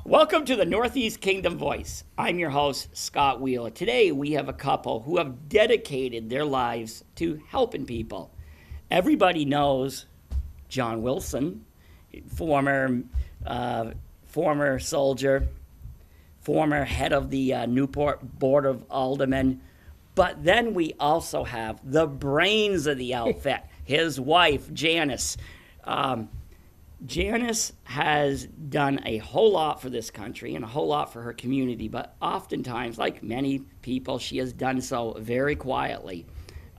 Welcome to the Northeast Kingdom Voice. I'm your host, Scott Wheeler. Today we have a couple who have dedicated their lives to helping people. Everybody knows John Wilson, former soldier, former head of the Newport Board of Aldermen. But then we also have the brains of the outfit, his wife, Janis. Janis has done a whole lot for this country and a whole lot for her community, but oftentimes, like many people, she has done so very quietly.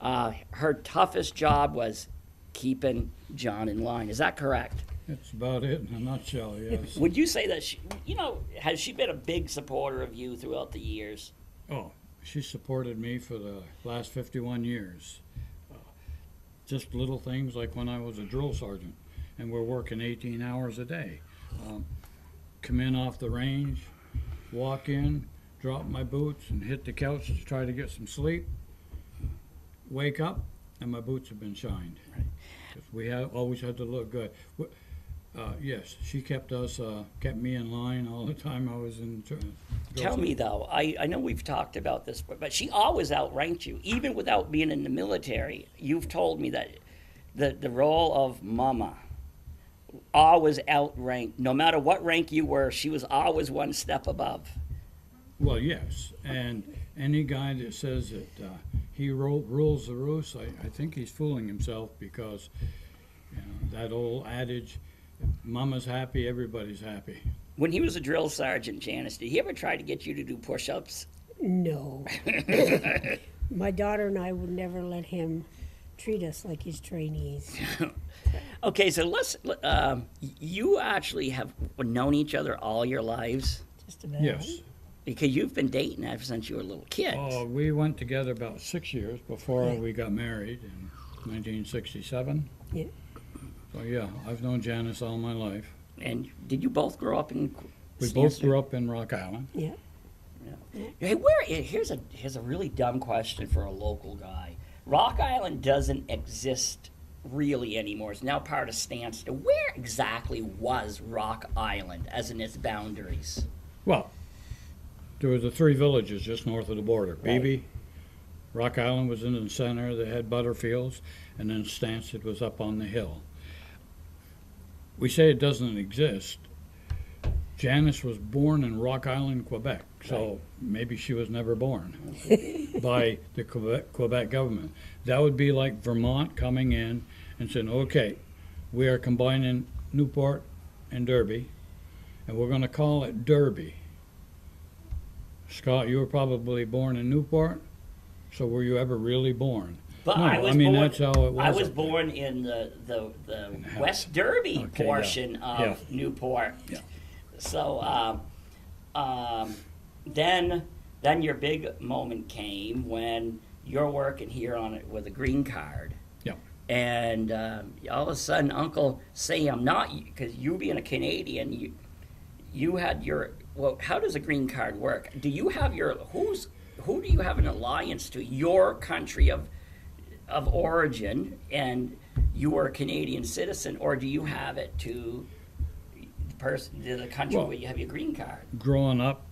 Her toughest job was keeping John in line. Is that correct? That's about it in a nutshell, yes. Would you say that has she been a big supporter of you throughout the years? Oh, she supported me for the last 51 years. Just little things like when I was a drill sergeant and we're working 18 hours a day. Come in off the range, walk in, drop my boots and hit the couch to try to get some sleep. Wake up and my boots have been shined. Right. 'Cause we always had to look good. Yes, she kept me in line all the time I was in. Tell me though, I know we've talked about this, but she always outranked you, even without being in the military. You've told me that the role of mama always outranked. No matter what rank you were, she was always one step above. Well, yes, and any guy that says that he rules the roost, I think he's fooling himself, because that old adage, if mama's happy, everybody's happy. When he was a drill sergeant, Janis, did he ever try to get you to do push-ups? No. My daughter and I would never let him treat us like his trainees. Okay, so you actually have known each other all your lives? Just about. Yes. Because you've been dating ever since you were a little kid. Oh, we went together about 6 years before we got married in 1967. Yeah. So yeah, I've known Janis all my life. And did you both grow up in We both grew up in Rock Island. Yeah. Hey, here's a really dumb question for a local guy. Rock Island doesn't exist really anymore. It's now part of Stansted. Where exactly was Rock Island as in its boundaries? Well, there were the three villages just north of the border. Right. Beebe, Rock Island was in the center. They had Butterfields, and then Stansted was up on the hill. We say it doesn't exist. Janis was born in Rock Island, Quebec, so maybe she was never born by the Quebec government. That would be like Vermont coming in and saying, okay, we are combining Newport and Derby, and we're going to call it Derby. Scott, you were probably born in Newport, so were you ever really born? But No, that's how it was. I was born in the West Derby portion of Newport. Yeah. So then your big moment came when you're working here on it with a green card. Yeah. And all of a sudden, Uncle Sam, because you being a Canadian, you had your, well, how does a green card work? Do you have who do you have an alliance to? Your country of origin, and you are a Canadian citizen, or do you have it to the country where you have your green card? Growing up,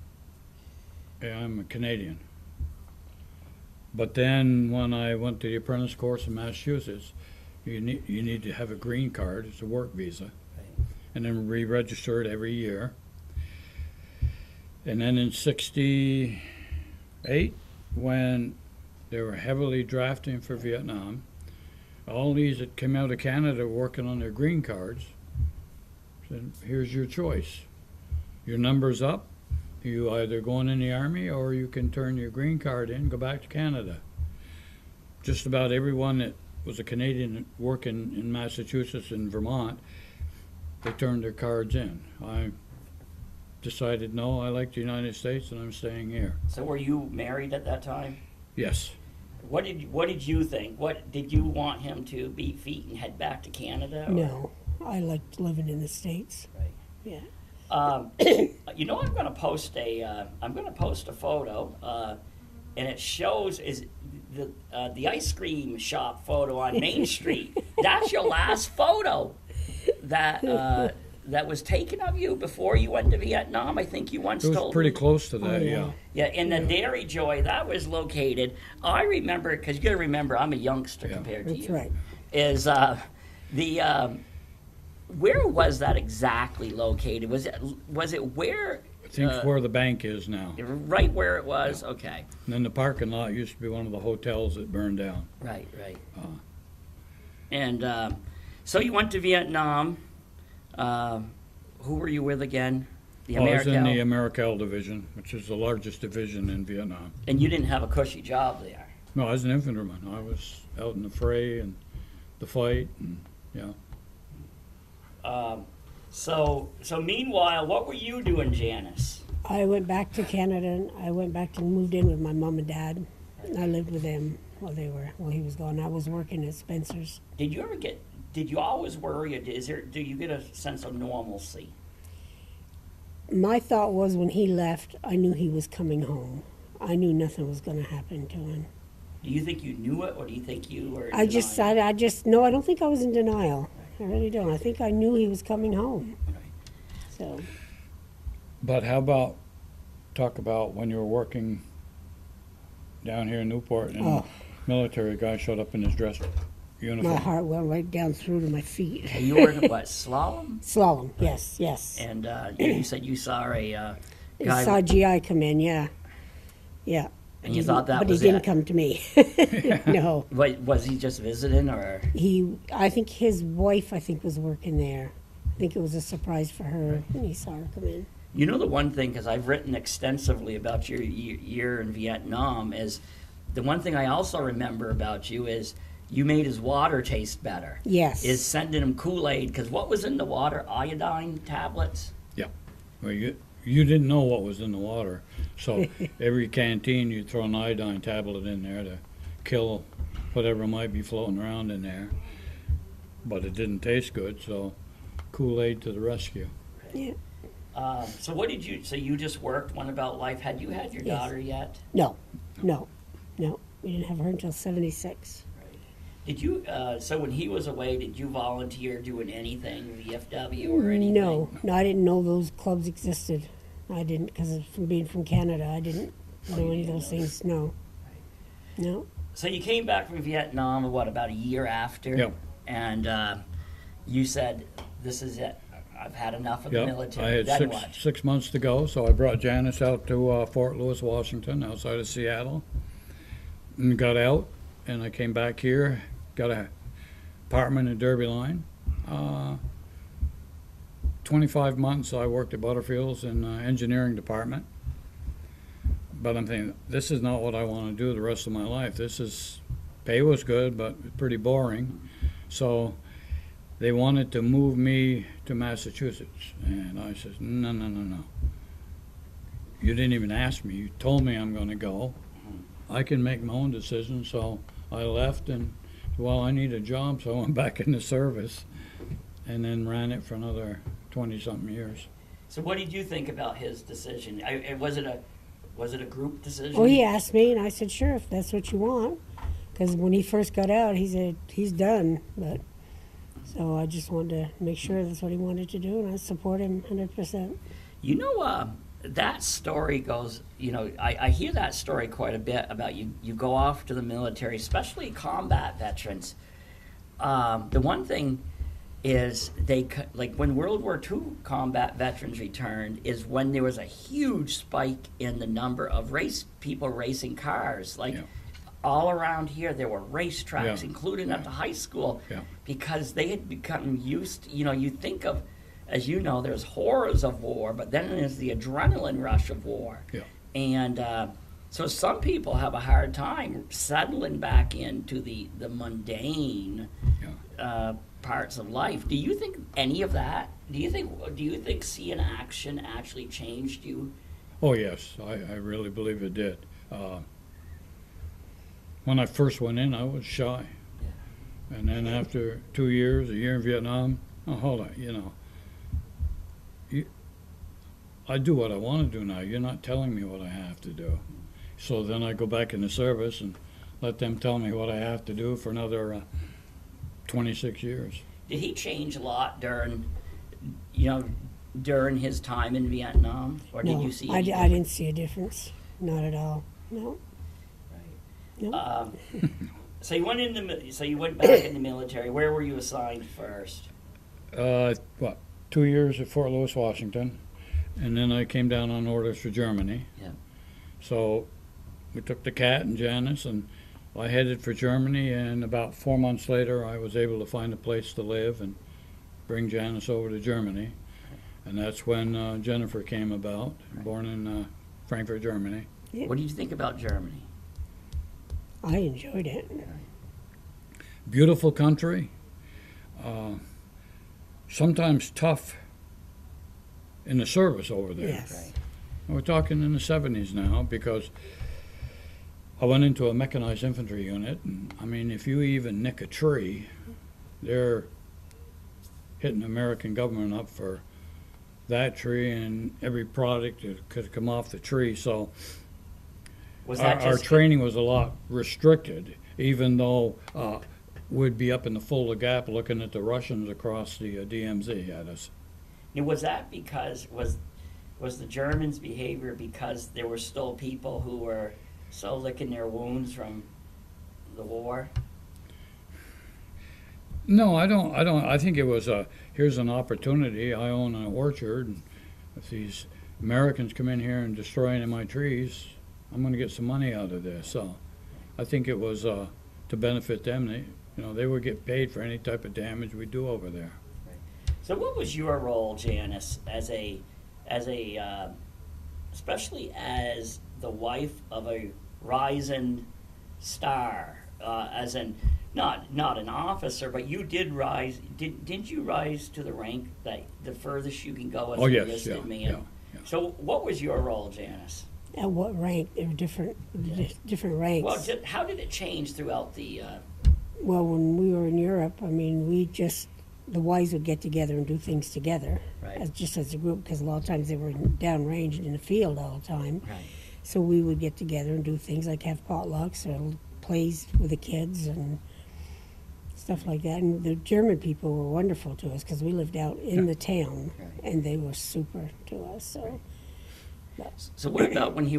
I'm a Canadian. But then when I went to the apprentice course in Massachusetts, you need to have a green card. It's a work visa. Right. And then re-register it every year. And then in 68, when they were heavily drafting for Vietnam, all these that came out of Canada working on their green cards said, here's your choice. Your number's up. You either going in the Army or you can turn your green card in and go back to Canada. Just about everyone that was a Canadian working in Massachusetts and Vermont, they turned their cards in. I decided, no, I like the United States and I'm staying here. So were you married at that time? Yes. What did you think? What did you want him to beat feet and head back to Canada? Or? No, I liked living in the States. Right. Yeah. I'm going to post a photo, and it shows is the ice cream shop photo on Main Street. That's your last photo that was taken of you before you went to Vietnam. I think you once It was told pretty me. close to that, yeah. Yeah, in the Dairy Joy, that was located. I remember, because you got to remember, I'm a youngster compared to That's you. right. Is where was that exactly located? Was it where? I think it's where the bank is now. Right where it was. Yeah. Okay. And then the parking lot used to be one of the hotels that burned down. Right. And so you went to Vietnam. Who were you with again? The I was in Americal? the Americal division, which is the largest division in Vietnam. And you didn't have a cushy job there. No, I was an infantryman. I was out in the fray and the fight, and yeah. So meanwhile, what were you doing, Janis? I went back to Canada, and I went back and moved in with my mom and dad. I lived with them while he was gone. I was working at Spencer's. Did you always worry? Do you get a sense of normalcy? My thought was when he left, I knew he was coming home. I knew nothing was going to happen to him. Do you think you knew it, or do you think you were? I don't think I was in denial. I really don't. I think I knew he was coming home. Right. So. But talk about when you were working down here in Newport and military guy showed up in his dress uniform. My heart went right down through to my feet. You were in what, slalom? Slalom, yes. And you said you saw a guy. I saw GI come in, yeah. And you thought that but was he didn't it? come to me. No. Was he just visiting, or? I think his wife, was working there. I think it was a surprise for her when he saw her come in. You know, the one thing, because I've written extensively about your year in Vietnam, is the one thing I also remember about you is you made his water taste better. Yes. Is sending him Kool-Aid, because what was in the water? Iodine tablets? Yeah. Well, you didn't know what was in the water, so every canteen you'd throw an iodine tablet in there to kill whatever might be floating around in there. But it didn't taste good, so Kool-Aid to the rescue. Yeah. So what did you? So you just worked, went about life. Had you had your Yes. daughter yet? No. We didn't have her until 76. Did you? So when he was away, did you volunteer doing anything, VFW or anything? No, I didn't know those clubs existed. I didn't, because from being from Canada, I didn't know any of those things. No. So you came back from Vietnam, what, about a year after? Yep. And you said, "This is it. I've had enough of the military." I had Then what? 6 months to go, so I brought Janis out to Fort Lewis, Washington, outside of Seattle, and got out, and I came back here, got an apartment in Derby Line. 25 months I worked at Butterfields in the engineering department. But I'm thinking, this is not what I want to do the rest of my life. Pay was good, but pretty boring. So they wanted to move me to Massachusetts. And I said, no. You didn't even ask me. You told me I'm going to go. I can make my own decision. So I left and, well, I need a job. So I went back in the service and then ran it for another 20-something years. So what did you think about his decision? Was it a group decision? Well, he asked me, and I said, sure, if that's what you want. Because when he first got out, he said, he's done. But so I just wanted to make sure that's what he wanted to do, and I support him 100%. You know, that story goes, I hear that story quite a bit about you go off to the military, especially combat veterans. The one thing is like when World War II combat veterans returned is when there was a huge spike in the number of people racing cars. Like all around here there were racetracks, including at the high school, because they had become used, you think of, as you know, there's horrors of war, but then there's the adrenaline rush of war. And so some people have a hard time settling back into the mundane parts of life. Do you think any of that? Do you think seeing action actually changed you? Oh yes, I really believe it did. When I first went in, I was shy, and then after 2 years, a year in Vietnam, hold on, I do what I want to do now. You're not telling me what I have to do. So then I go back in the service and let them tell me what I have to do for another 26 years. Did he change a lot during his time in Vietnam, or did No, you see? I any didn't see a difference. Not at all. No. difference? No. So you went So you went back in the military. Where were you assigned first? 2 years at Fort Lewis, Washington, and then I came down on orders for Germany. Yeah. So we took the cat and Janis, and I headed for Germany, and about 4 months later I was able to find a place to live and bring Janis over to Germany. And that's when Jennifer came about, born in Frankfurt, Germany. Yeah. What did you think about Germany? I enjoyed it. Beautiful country, sometimes tough in the service over there. Yes. We're talking in the 70s now, because I went into a mechanized infantry unit, and I mean, if you even nick a tree, they're hitting the American government up for that tree and every product that could come off the tree. So Was that our just training was a lot restricted, even though we'd be up in the Fulda Gap looking at the Russians across the DMZ at us. Now, was that because was the Germans' behavior because there were still people who were so licking their wounds from the war? No, I don't. I think it was here's an opportunity. I own an orchard, and if these Americans come in here and destroy any of my trees, I'm going to get some money out of this. So I think it was to benefit them. They would get paid for any type of damage we do over there. So, what was your role, Janis, as a especially as the wife of a rising star, as in not an officer, but you did rise. Didn't you rise to the rank that the furthest you can go as Oh, an yes, enlisted man? yeah. So, what was your role, Janis? At what rank? There were different ranks. Well, how did it change throughout the? Well, when we were in Europe, I mean, the wives would get together and do things together, Right. just as a group, because a lot of times they were downrange in the field all the time. Right. So we would get together and do things like have potlucks or plays with the kids and stuff like that. And the German people were wonderful to us because we lived out in the town, Right. and they were super to us. So. So what about when he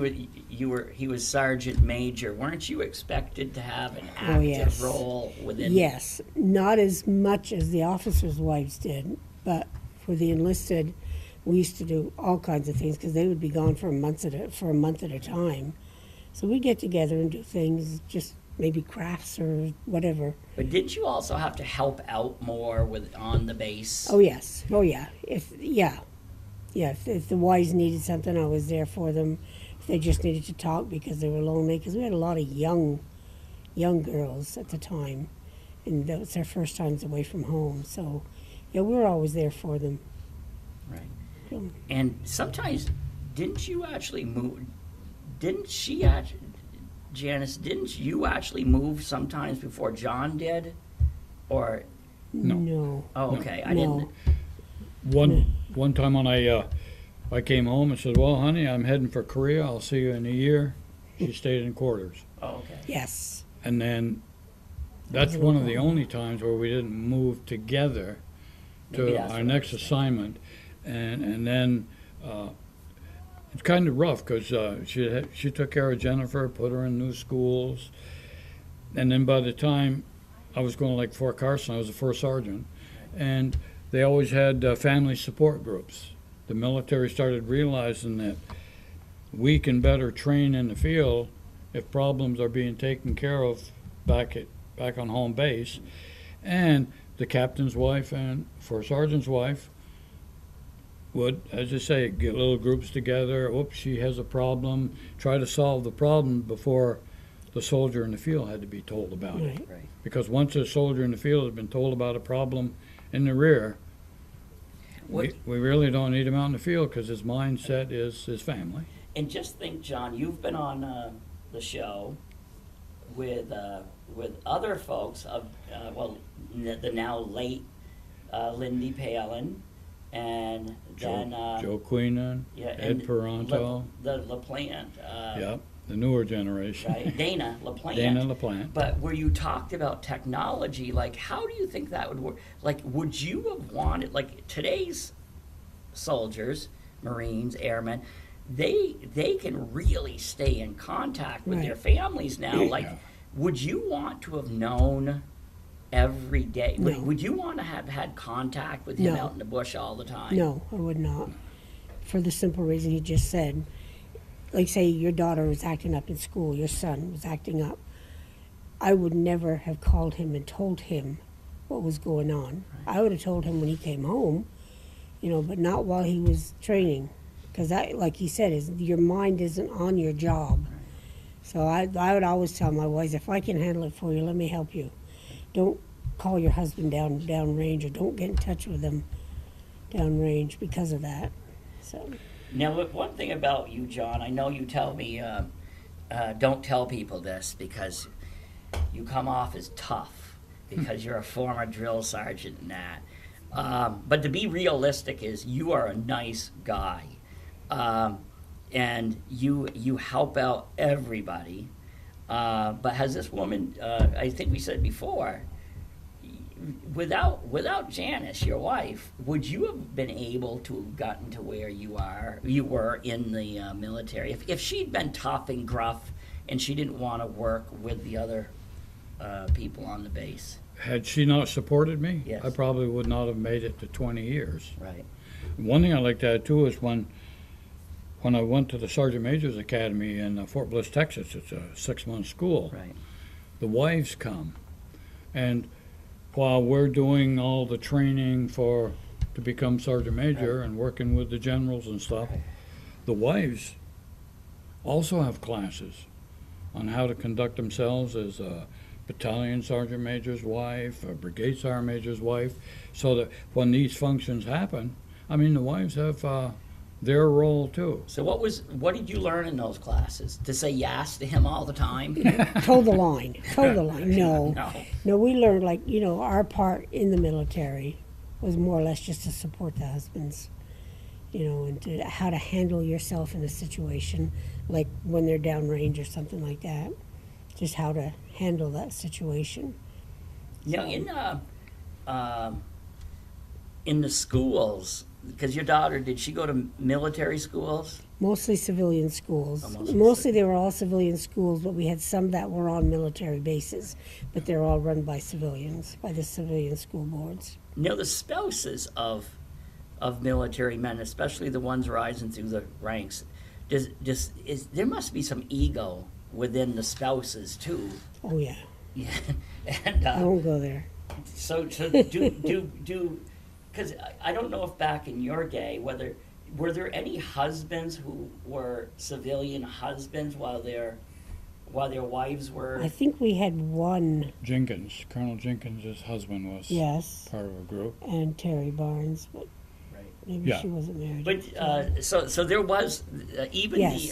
was sergeant major? Weren't you expected to have an active yes. role within? Yes, not as much as the officers' wives did, but for the enlisted, we used to do all kinds of things because they would be gone for a month at a time. So we'd get together and do things, just maybe crafts or whatever. But didn't you also have to help out more on the base? Oh yes, oh yeah, if the wives needed something, I was there for them. If they just needed to talk because they were lonely, because we had a lot of young girls at the time, and that was their first times away from home. So, yeah, we were always there for them. Right. So, And sometimes, didn't you actually move? Janice, didn't you actually move sometimes before John did? Or, no. oh, okay, I No. didn't. One time when I came home and said, "Well, honey, I'm heading for Korea. I'll see you in a year." She stayed in quarters, Oh, okay. Yes. and then that's one of the only times where we didn't move together Maybe to that's our what next I was assignment, and then it's kind of rough because she took care of Jennifer, put her in new schools, and then by the time I was going to like Fort Carson, I was a first sergeant, and they always had family support groups. The military started realizing that we can better train in the field if problems are being taken care of back on home base. And the captain's wife and first sergeant's wife would, as I say, get little groups together. Oops, she has a problem. Try to solve the problem before the soldier in the field had to be told about it. Right. Right. Because once a soldier in the field has been told about a problem in the rear, we really don't need him out in the field because his mindset is his family. And just think, John, you've been on the show with other folks of the now late Lindy Palin, and then Joe Queenan, yeah, Ed and Peranto. the LaPlante, Yep, the newer generation. right? Dana LaPlante. Dana LaPlante. But where you talked about technology, like how do you think that would work? Like, would you have wanted, like today's soldiers, Marines, airmen, they can really stay in contact with their families now. Like, Yeah. would you want to have known every day? No. Would you want to have had contact with him No. out in the bush all the time? No, I would not. For the simple reason he just said. Like, say your daughter was acting up in school, your son was acting up. I would never have called him and told him what was going on. I would have told him when he came home, but not while he was training. Because that, like he said, is your mind isn't on your job. So I would always tell my boys, if I can handle it for you, let me help you. Don't call your husband down range, or don't get in touch with him down range because of that. So Now, look, one thing about you, John, I know you tell me, don't tell people this because you come off as tough because you're a former drill sergeant and that. But to be realistic is you are a nice guy. And you help out everybody. But has this woman, I think we said before, without Janis, your wife, would you have been able to have gotten to where you were in the military? If she'd been tough and gruff and she didn't want to work with the other people on the base? Had she not supported me, Yes. I probably would not have made it to 20 years. Right. One thing I like to add too is when I went to the Sergeant Major's Academy in Fort Bliss, Texas, it's a 6-month school. Right. The wives come, and while we're doing all the training to become Sergeant Major and working with the generals and stuff, the wives also have classes on how to conduct themselves as a battalion sergeant major's wife, a brigade sergeant major's wife, so that when these functions happen, the wives have their role too. So what did you learn in those classes? To say yes to him all the time? toe the line. No. No. No, we learned, our part in the military was more or less just to support the husbands, and how to handle yourself in a situation, like when they're downrange or something like that. Just how to handle that situation. In the schools, because your daughter, did she go to military schools? Mostly civilian schools. Oh, Mostly they were all civilian schools, but we had some that were on military bases. But they're all run by civilians, by the civilian school boards. The spouses of military men, especially the ones rising through the ranks, there must be some ego within the spouses too. Oh yeah. Yeah, and I won't go there. so do because I don't know if back in your day were there any husbands who were civilian husbands while their wives were. I think we had one. Jenkins, Colonel Jenkins' husband was Yes. part of a group. And Terry Barnes, but Right. maybe Yeah. she wasn't married. But so there was even Yes.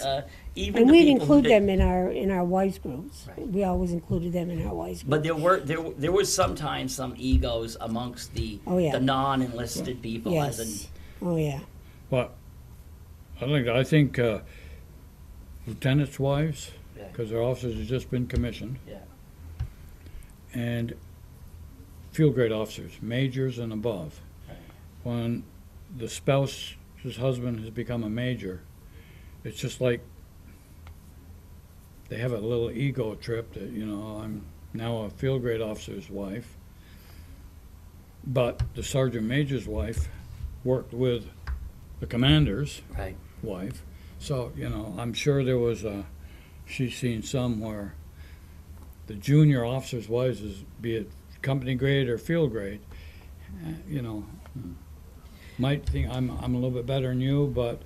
even and the we'd people who include did- them in our wives groups. Right. We always included them in our wives groups. But there was sometimes some egos amongst the Oh, yeah. the non-enlisted people. Yes. As in, Oh yeah. But I think lieutenants' wives, Yeah. because their officers have just been commissioned, yeah, and field grade officers, majors and above. Right. When the spouse's husband has become a major, it's just like they have a little ego trip that, I'm now a field grade officer's wife. But the sergeant major's wife worked with the commander's right. wife. So, I'm sure there was she's seen some where the junior officers' wives, be it company grade or field grade, might think I'm a little bit better than you, but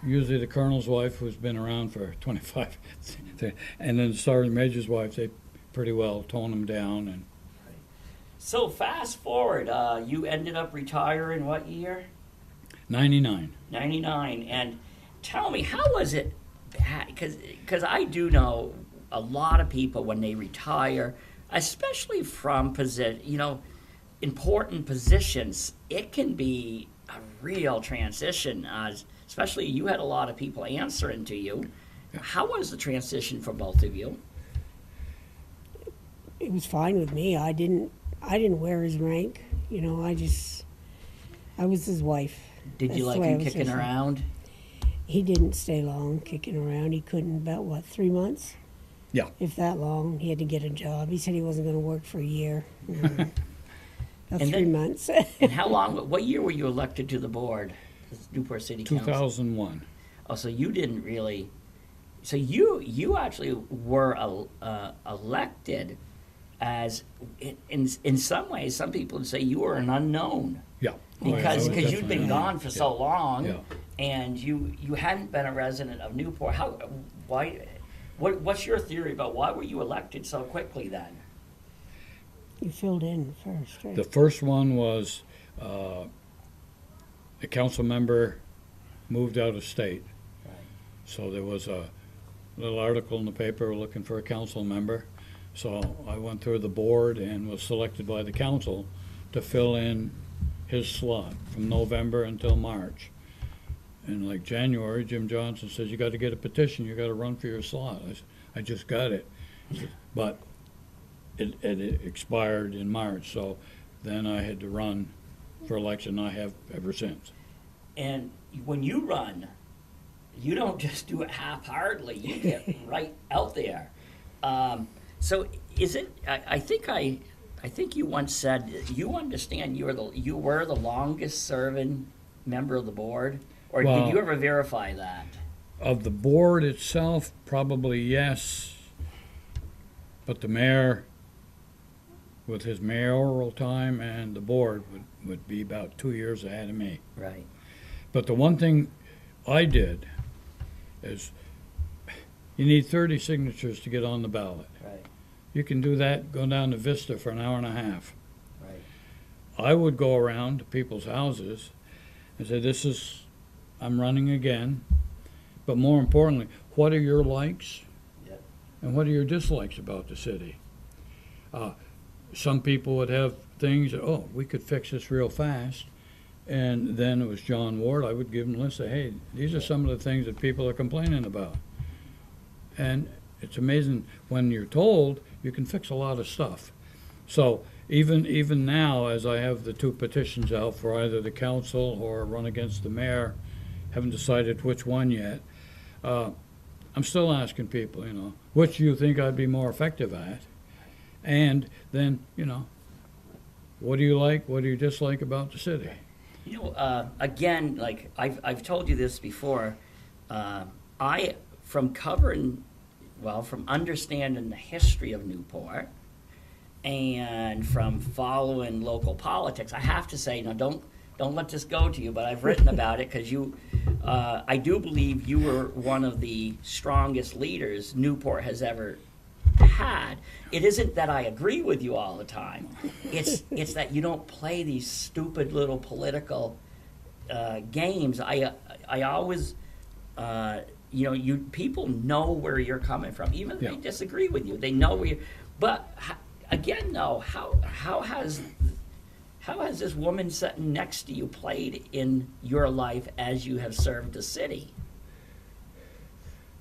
usually the colonel's wife, who's been around for 25, and then the sergeant major's wife, they pretty well tone them down. And So fast forward, you ended up retiring what year? 99. 99. And tell me, how was it? Because I do know a lot of people when they retire, especially from important positions, it can be a real transition, especially you had a lot of people answering to you. How was the transition for both of you? It was fine with me. I didn't wear his rank. You know, I was his wife. Did you That's the like way I him was kicking raised. around? He didn't stay long kicking around. He couldn't, about what, 3 months? Yeah. If that long. He had to get a job. He said he wasn't going to work for a year. About And 3 then- months. And how long? What year were you elected to the board, the Newport City Council? 2001. Oh, so you didn't really. So you actually were elected as in some ways. Some people would say you were an unknown Yeah. because I was you'd been definitely- gone for so long, Yeah. and you hadn't been a resident of Newport. Why? What's your theory about why were you elected so quickly then? You filled in first, right? The first one was a council member moved out of state. Right. So there was a little article in the paper looking for a council member. So I went through the board and was selected by the council to fill in his slot from November until March. And like January, Jim Johnson says, you got to get a petition, you got to run for your slot. I just got it. But it expired in March, so then I had to run for election. I have ever since. And when you run, you don't just do it half-heartedly. You get right out there. So is it? I think you once said you understand you were the longest-serving member of the board, or Well, did you ever verify that? Of the board itself, probably yes. But the mayor, with his mayoral time, and the board would be about 2 years ahead of me. Right. But the one thing I did is you need 30 signatures to get on the ballot. Right. You can do that, go down to Vista for an hour and a half. Right. I would go around to people's houses and say, I'm running again. But more importantly, what are your likes? Yep. And what are your dislikes about the city? Some people would have things, oh, we could fix this real fast. And then it was John Ward. I would give him a list of, hey, these are some of the things that people are complaining about. And it's amazing when you're told you can fix a lot of stuff. So even now, as I have the 2 petitions out for either the council or run against the mayor, haven't decided which one yet. I'm still asking people, which do you think I'd be more effective at? And then, what do you like, what do you dislike about the city? Again, like I've told you this before, from understanding the history of Newport and from following local politics, I have to say, don't let this go to you, but I've written about it because I do believe you were one of the strongest leaders Newport has ever had. It isn't that I agree with you all the time. It's that you don't play these stupid little political games. I always, people know where you're coming from, even if they disagree with you. They know where you. But again, though, how has this woman sitting next to you played in your life as you have served the city?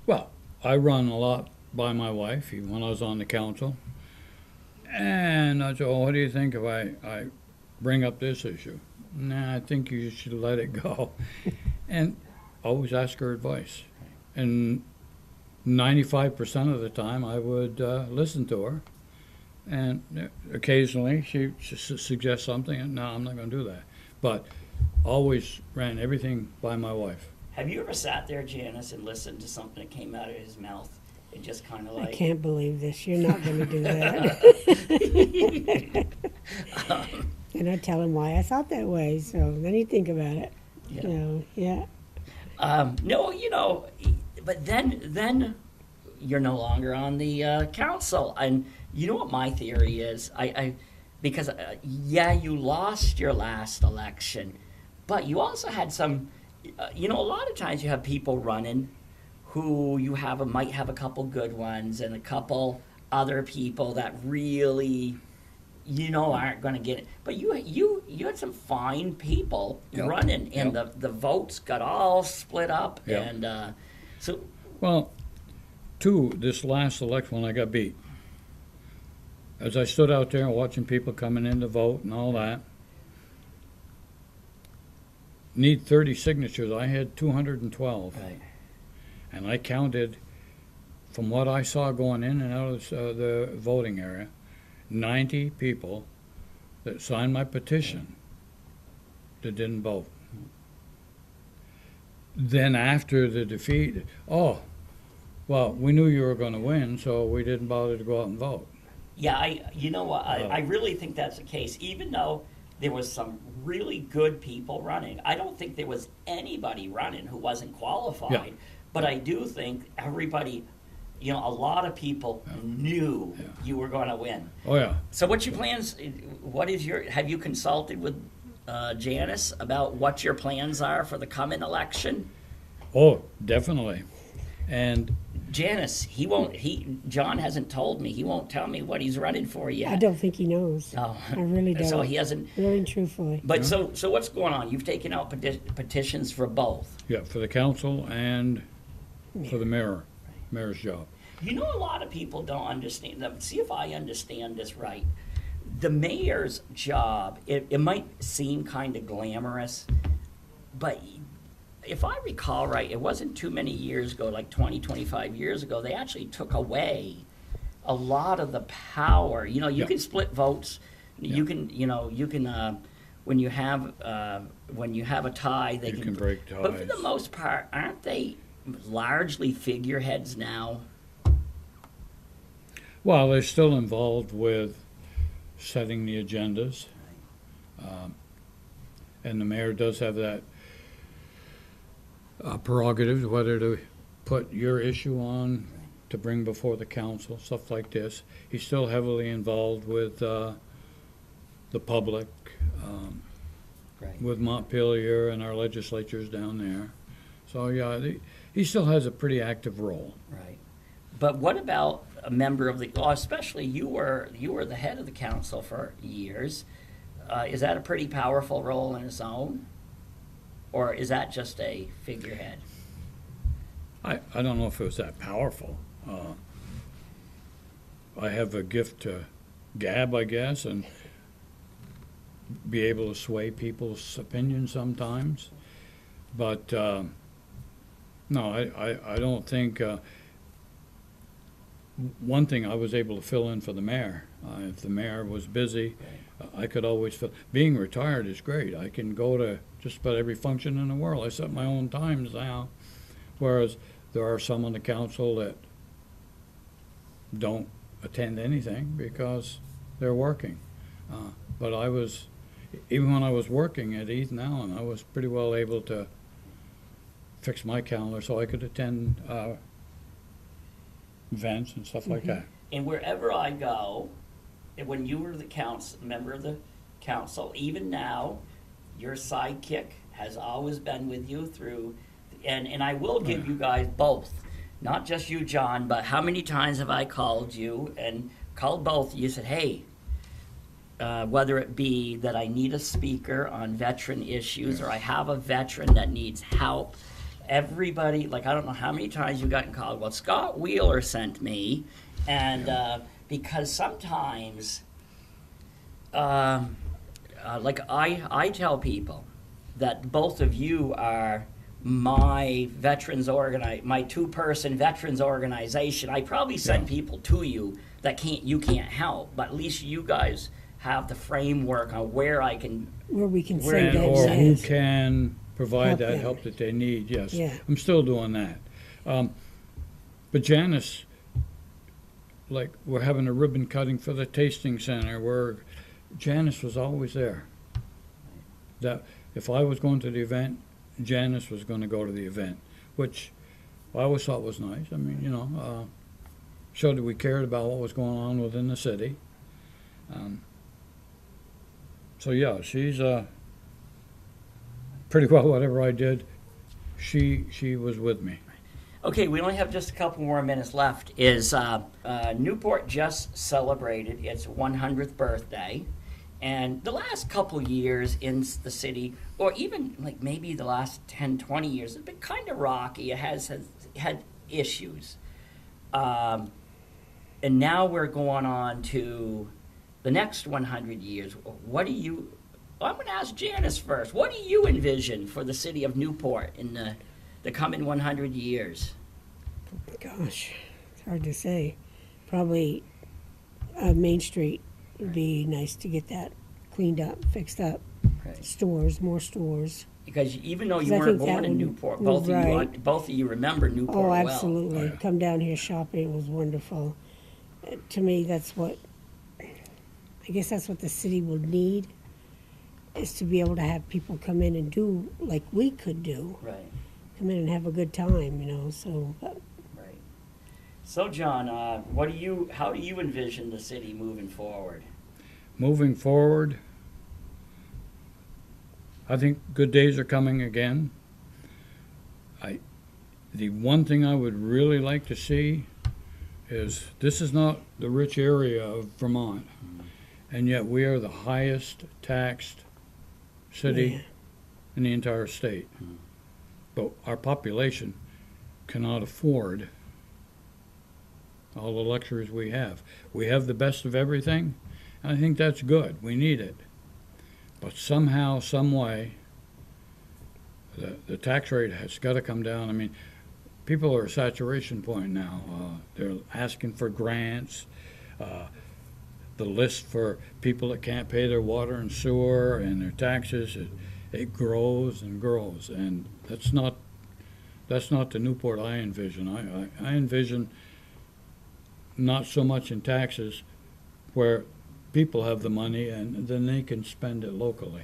Well, I run a lot by my wife, even when I was on the council. And I said, oh, what do you think if I bring up this issue? Nah, I think you should let it go. And always ask her advice. And 95% of the time I would listen to her. And occasionally she suggests something, and no, I'm not going to do that. But always ran everything by my wife. Have you ever sat there, Janis, and listened to something that came out of his mouth and just kind of like... I can't believe this. You're not going to do that. And I tell him why I thought that way. So then he'd think about it. Yeah. Yeah. No, but then you're no longer on the council. And you know what my theory is? Because you lost your last election, but you also had some, a lot of times you have people running who might have a couple good ones and a couple other people that really aren't going to get it. But you had some fine people Yep. running, and Yep. the votes got all split up, Yep. and so Well, this last election when I got beat, as I stood out there watching people coming in to vote and all that, need 30 signatures. I had 212. right. And I counted, from what I saw going in and out of the voting area, 90 people that signed my petition that didn't vote. Then after the defeat, well, we knew you were going to win, so we didn't bother to go out and vote. Yeah, you know what? I really think that's the case. Even though there was some really good people running, I don't think there was anybody running who wasn't qualified. Yeah. But I do think everybody, a lot of people knew you were going to win. Oh, yeah. So what's your plans? Have you consulted with Janis about what your plans are for the coming election? Oh, definitely. And Janis, John hasn't told me. He won't tell me what he's running for yet. I don't think he knows. Oh. I really don't. So he hasn't. Really and truthfully. But so what's going on? You've taken out petitions for both. yeah, for the council and for the mayor's job. A lot of people don't understand. See if I understand this right. The mayor's job, it might seem kind of glamorous, but if I recall right, it wasn't too many years ago, like 20, 25 years ago, they actually took away a lot of the power. You Yeah. can split votes. You can, when you have a tie, they You can break But for the ties. most part, aren't they largely figureheads now? Well, they're still involved with setting the agendas. And the mayor does have that prerogative, whether to put your issue on to bring before the council, stuff like this. He's still heavily involved with the public, Right. with Montpelier and our legislatures down there. So, yeah, he still has a pretty active role. Right. But what about a member of especially you were the head of the council for years. Is that a pretty powerful role in its own? Or is that just a figurehead? I don't know if it was that powerful. I have a gift to gab, I guess, and be able to sway people's opinions sometimes. But no, I don't think. One thing, I was able to fill in for the mayor. If the mayor was busy, I could always fill. Being retired is great. I can go to just about every function in the world. I set my own times now, whereas there are some on the council that don't attend anything because they're working. But I was, even when I was working at Ethan Allen, I was pretty well able to fix my calendar so I could attend events and stuff like that. And wherever I go, and when you were the member of the council, even now, your sidekick has always been with you through, and I will give you guys both, not just you, John, but how many times have I called you and called both? You said, hey, whether it be that I need a speaker on veteran issues or I have a veteran that needs help. Everybody, like, I don't know how many times you got called. Well, Scott Wheeler sent me, and because sometimes, like I tell people that both of you are my my two-person veterans organization. I probably send people to you that you can't help, but at least you guys have the framework on where we can say that. Or who Yes. can provide Help that them. help that they need, yes. Yeah. I'm still doing that. But Janis, like, we're having a ribbon cutting for the tasting center where Janis was always there. That if I was going to the event, Janis was going to go to the event, which I always thought was nice. I mean, showed that we cared about what was going on within the city. So yeah, she's pretty well whatever I did, she was with me. Okay, we only have just a couple more minutes left. Is Newport just celebrated its 100th birthday, and the last couple years in the city, or even like maybe the last 10, 20 years, have been kind of rocky. It has had issues, and now we're going on to the next 100 years. What do you? I'm going to ask Janis first. What do you envision for the city of Newport in the coming 100 years? Gosh, it's hard to say. Probably Main Street would be nice to get that cleaned up, fixed up. Right. Stores, more stores. Because even though 'Cause you I weren't think that born in would- Newport, right. both of you remember Newport Oh, well. absolutely. Oh, yeah. Come down here shopping, it was wonderful. To me, that's what, I guess that's what the city will need, is to be able to have people come in and do like we could do. Right, Come in and have a good time, so, but right. So, John, how do you envision the city moving forward? Moving forward, I think good days are coming again. The one thing I would really like to see is this is not the rich area of Vermont, and yet we are the highest taxed city Yeah. in the entire state. But our population cannot afford all the luxuries we have. We have the best of everything, and I think that's good. We need it. But somehow, some way, the tax rate has got to come down. I mean, people are at a saturation point now. They're asking for grants. The list for people that can't pay their water and sewer and their taxes, it grows and grows. And that's not the Newport I envision. I envision not so much in taxes, where people have the money and then they can spend it locally.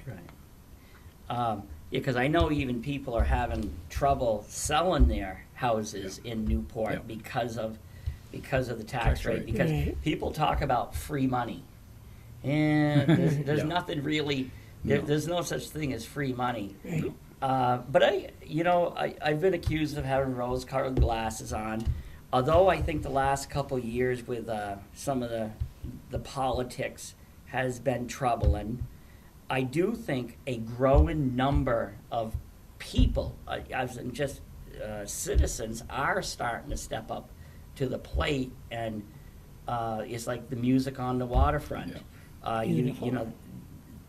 Right. Because I know even people are having trouble selling their houses in Newport Yeah. because of the tax Tax rate. rate. Because Right. people talk about free money, and there's Yeah. nothing really. No. There's no such thing as free money. right. But I've been accused of having rose-colored glasses on. Although I think the last couple years with some of the politics has been troubling, I do think a growing number of people, as in just citizens, are starting to step up to the plate, and it's like the music on the waterfront. Beautiful.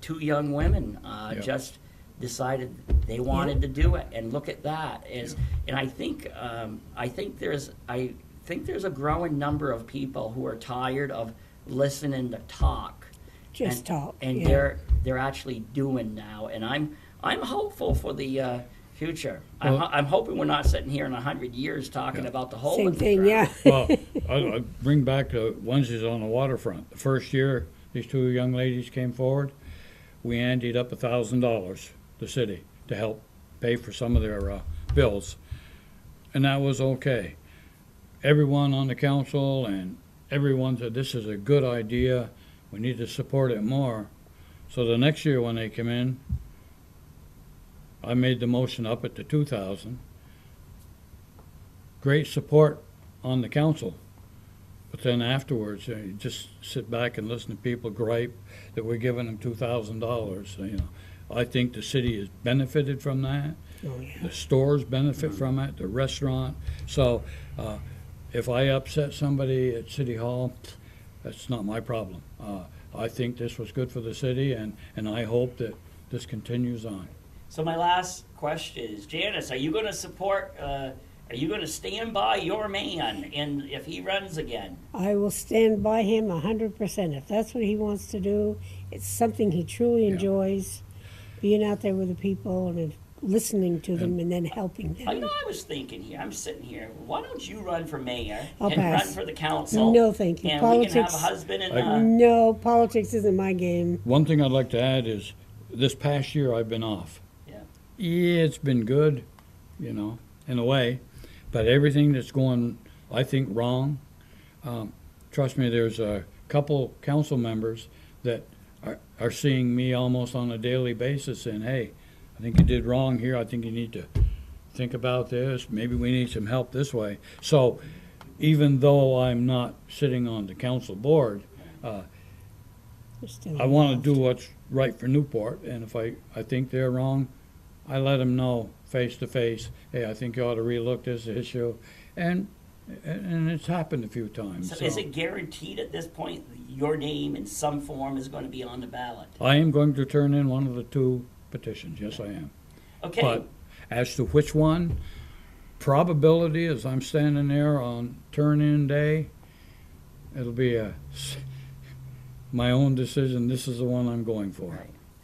Two young women Yeah. just decided they wanted to do it, and look at that. And I think there's a growing number of people who are tired of listening to talk. Just and, talk. And yeah. they're actually doing now, and I'm hopeful for the future. Well- I'm hoping we're not sitting here in 100 years talking Yeah. about the hole Same in the thing, ground. yeah. Well, I bring back the onesies on the waterfront. The first year these two young ladies came forward, we anteed up $1,000, the city, to help pay for some of their bills. And that was okay. Everyone on the council and everyone said, this is a good idea. We need to support it more. So the next year when they come in, I made the motion up it to 2,000. Great support on the council. But then afterwards, you just sit back and listen to people gripe that we're giving them $2,000. I think the city has benefited from that. Oh, yeah. The stores benefit from it, the restaurant. So if I upset somebody at City Hall, that's not my problem. I think this was good for the city, and I hope that this continues on. So my last question is, Janis, are you going to support? Are you going to stand by your man, and if he runs again? I will stand by him 100%. If that's what he wants to do, it's something he truly enjoys, being out there with the people and listening to them and then helping them. I was thinking here, I'm sitting here, why don't you run for mayor I'll and pass. run for the council? No, thank you. And we can have a Politics- husband and No, politics isn't my game. One thing I'd like to add is this past year I've been off. Yeah. Yeah, it's been good, in a way, but everything that's going, I think, wrong, trust me, there's a couple council members that are seeing me almost on a daily basis saying, hey, I think you did wrong here. I think you need to think about this. Maybe we need some help this way. So even though I'm not sitting on the council board, They're still I want involved. to do what's right for Newport. And if I think they're wrong, I let them know face to face, hey, I think you ought to relook this issue. And it's happened a few times. So is it guaranteed at this point your name in some form is going to be on the ballot? I am going to turn in one of the 2 petitions. Yes, I am. Okay. But as to which one, probability as I'm standing there on turn-in day, it'll be my own decision. This is the one I'm going for.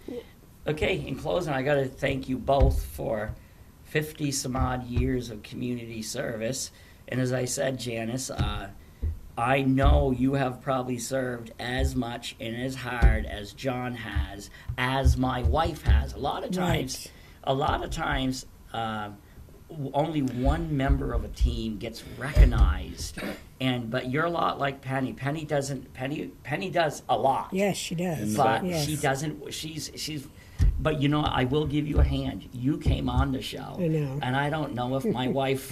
Right. Okay, in closing, I got to thank you both for 50 some odd years of community service. And as I said, Janis, I know you have probably served as much and as hard as John has, as my wife has. A lot of times, only one member of a team gets recognized, but you're a lot like Penny. Penny does a lot. Yes, she does. But Yes. she doesn't. She's. But you know, I will give you a hand. You came on the show, I know. and I don't know if my wife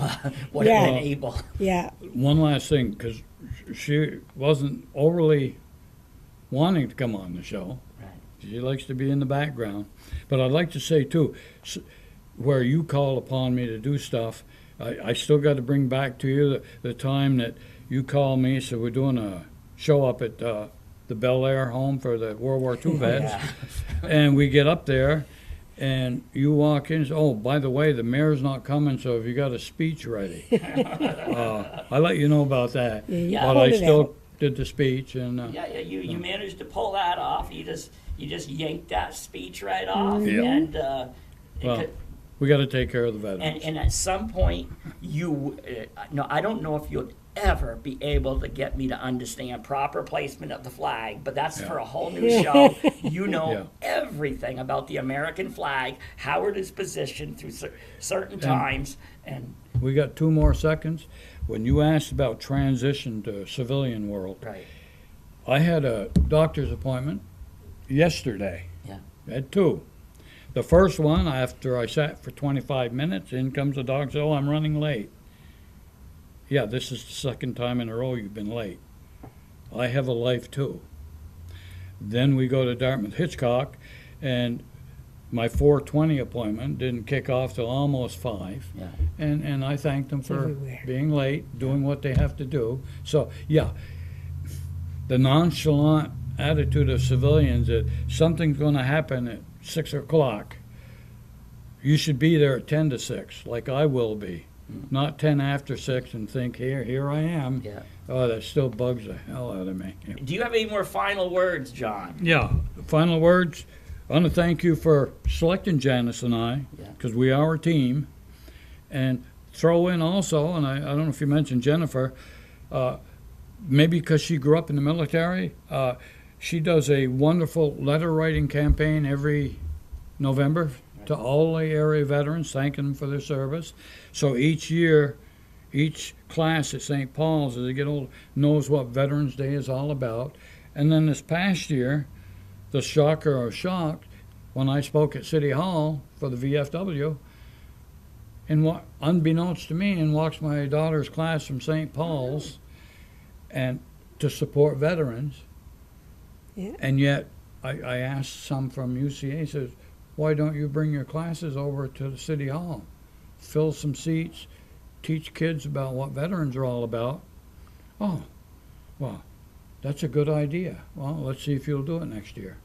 would have been able. Yeah. One last thing, because she wasn't overly wanting to come on the show. Right. She likes to be in the background. But I'd like to say, too, where you call upon me to do stuff, I still got to bring back to you the time that you called me. So we're doing a show up at the Bel Air home for the World War II vets. Yeah. And we get up there, and you walk in and say, oh, by the way, the mayor's not coming, so have you got a speech ready? I let you know about that. Yeah, But pulled I it still out. did the speech. And Yeah, you managed to pull that off. You just yanked that speech right off, Yeah. and it well, could- we got to take care of the veterans. and at some point you no, I don't know if you'll ever be able to get me to understand proper placement of the flag, but that's for a whole new show. You know Yeah. everything about the American flag, how it is positioned through certain times, and We got 2 more seconds. When you asked about transition to civilian world, right, I had a doctor's appointment yesterday. yeah, I had 2. The first one, after I sat for 25 minutes, in comes the dog, says, oh, I'm running late. Yeah, this is the second time in a row you've been late. I have a life too. Then we go to Dartmouth Hitchcock, and my 4:20 appointment didn't kick off till almost 5. yeah. And I thanked them for Everywhere. being late, doing what they have to do. So, yeah, the nonchalant attitude of civilians that something's going to happen at 6 o'clock. You should be there at 10 to 6, like I will be. Not 10 after 6 and think, here I am. Yeah. Oh, that still bugs the hell out of me. Do you have any more final words, John? Yeah, final words. I want to thank you for selecting Janis and I, Yeah. because we are a team. And throw in also, and I don't know if you mentioned Jennifer, maybe because she grew up in the military, she does a wonderful letter writing campaign every November to all the area veterans, thanking them for their service. So each year, each class at St. Paul's, as they get older, knows what Veterans Day is all about. And then this past year, the shocker of shock, when I spoke at City Hall for the VFW, and what, unbeknownst to me, in walks my daughter's class from St. Paul's, and to support veterans. Yeah. And yet, I asked some from UCA, says, why don't you bring your classes over to the City Hall? Fill some seats, teach kids about what veterans are all about. Oh, well, that's a good idea. Well, let's see if you'll do it next year.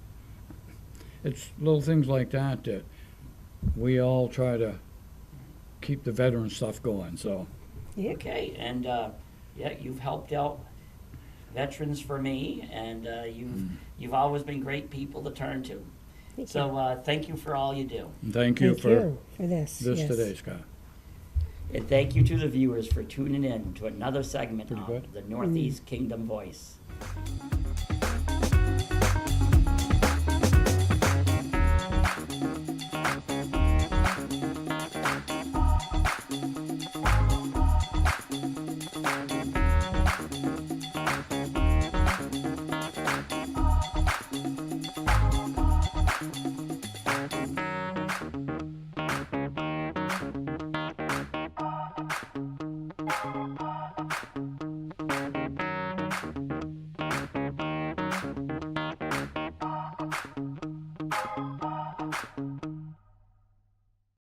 It's little things like that that we all try to keep the veteran stuff going. So, Yeah. Okay, and yeah, you've helped out veterans for me, and you've always been great people to turn to. Thank So thank you for all you do, and thank you for this. this yes. today, Scott. and thank you to the viewers for tuning in to another segment Pretty of good. the Northeast Kingdom Voice. Bye.